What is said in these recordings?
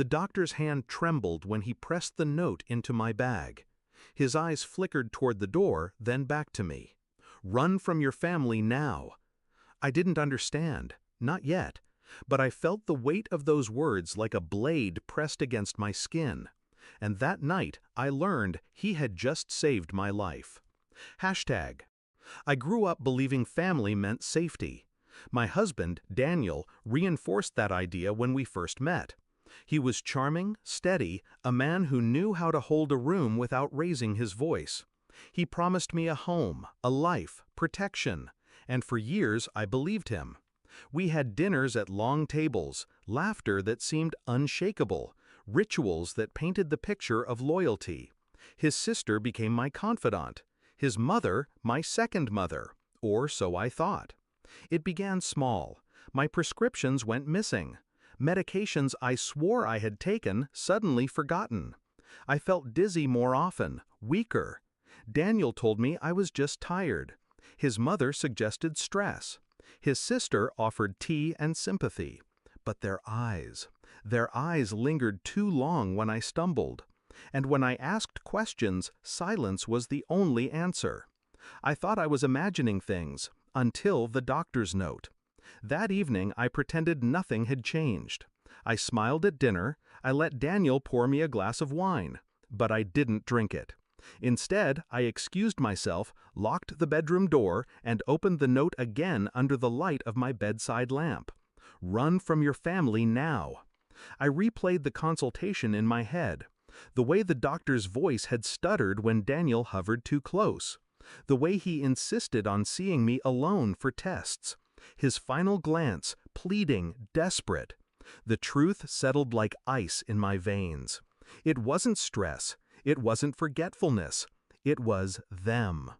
The doctor's hand trembled when he pressed the note into my bag. His eyes flickered toward the door, then back to me. "Run from your family now." I didn't understand, not yet, but I felt the weight of those words like a blade pressed against my skin. And that night, I learned he had just saved my life. Hashtag. I grew up believing family meant safety. My husband, Daniel, reinforced that idea when we first met. He was charming, steady, a man who knew how to hold a room without raising his voice. He promised me a home, a life, protection, and for years I believed him. We had dinners at long tables, laughter that seemed unshakable, rituals that painted the picture of loyalty. His sister became my confidant, his mother my second mother, or so I thought. It began small. My prescriptions went missing. Medications I swore I had taken, suddenly forgotten. I felt dizzy more often, weaker. Daniel told me I was just tired. His mother suggested stress. His sister offered tea and sympathy. But their eyes lingered too long when I stumbled. And when I asked questions, silence was the only answer. I thought I was imagining things, until the doctor's note. That evening I pretended nothing had changed. I smiled at dinner, I let Daniel pour me a glass of wine, but I didn't drink it. Instead, I excused myself, locked the bedroom door, and opened the note again under the light of my bedside lamp. "Run from your family now." I replayed the consultation in my head. The way the doctor's voice had stuttered when Daniel hovered too close. The way he insisted on seeing me alone for tests. His final glance, pleading, desperate. The truth settled like ice in my veins. It wasn't stress. It wasn't forgetfulness. It was them.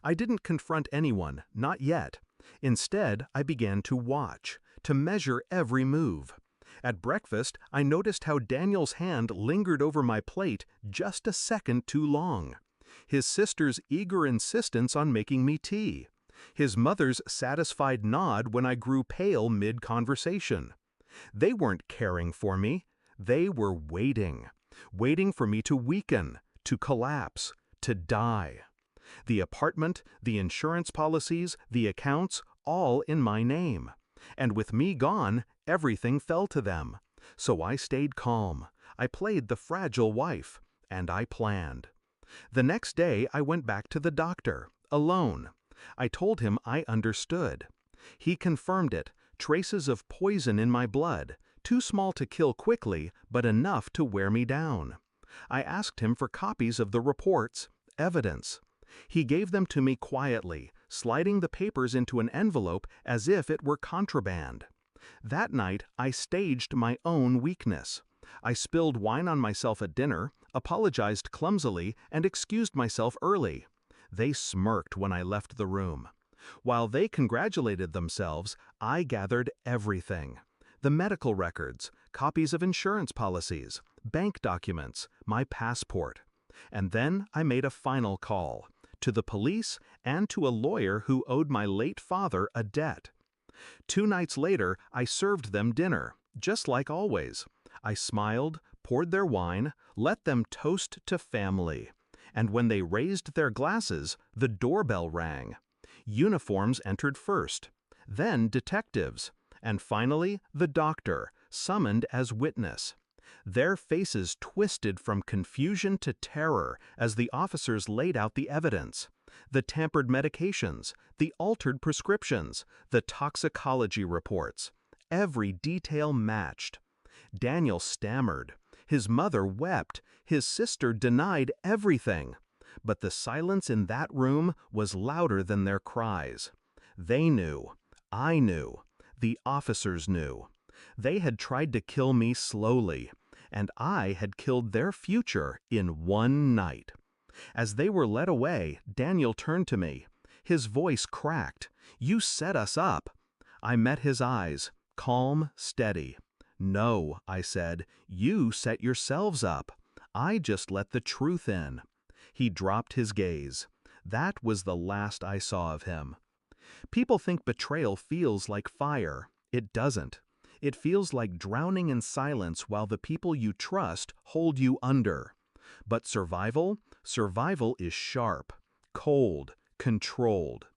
I didn't confront anyone, not yet. Instead, I began to watch, to measure every move. At breakfast, I noticed how Daniel's hand lingered over my plate just a second too long. His sister's eager insistence on making me tea. His mother's satisfied nod when I grew pale mid-conversation. They weren't caring for me. They were waiting for me to weaken, to collapse, to die. The apartment, the insurance policies, the accounts, all in my name. And with me gone, everything fell to them. So I stayed calm. I played the fragile wife, and I planned. The next day I went back to the doctor, alone. I told him I understood. He confirmed it, traces of poison in my blood, too small to kill quickly, but enough to wear me down. I asked him for copies of the reports, evidence. He gave them to me quietly, sliding the papers into an envelope as if it were contraband. That night, I staged my own weakness. I spilled wine on myself at dinner, apologized clumsily, and excused myself early. They smirked when I left the room. While they congratulated themselves, I gathered everything. The medical records, copies of insurance policies, bank documents, my passport. And then I made a final call, to the police and to a lawyer who owed my late father a debt. 2 nights later, I served them dinner, just like always. I smiled, poured their wine, let them toast to family. And when they raised their glasses, the doorbell rang. Uniforms entered first, then detectives, and finally the doctor, summoned as witness. Their faces twisted from confusion to terror as the officers laid out the evidence. The tampered medications, the altered prescriptions, the toxicology reports. Every detail matched. Daniel stammered. His mother wept. His sister denied everything. But the silence in that room was louder than their cries. They knew. I knew. The officers knew. They had tried to kill me slowly, and I had killed their future in one night. As they were led away, Daniel turned to me. His voice cracked. "You set us up." I met his eyes, calm, steady. "No," I said, "you set yourselves up. I just let the truth in." He dropped his gaze. That was the last I saw of him. People think betrayal feels like fire. It doesn't. It feels like drowning in silence while the people you trust hold you under. But survival? Survival is sharp, cold, controlled.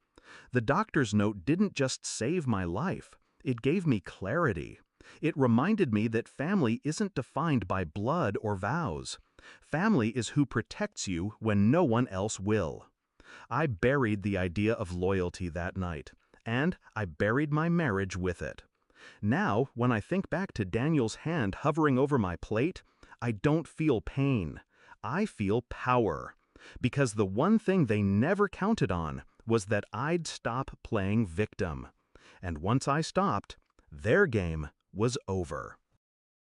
The doctor's note didn't just save my life, it gave me clarity. It reminded me that family isn't defined by blood or vows. Family is who protects you when no one else will. I buried the idea of loyalty that night, and I buried my marriage with it. Now, when I think back to Daniel's hand hovering over my plate, I don't feel pain. I feel power. Because the one thing they never counted on was that I'd stop playing victim. And once I stopped, their game was over.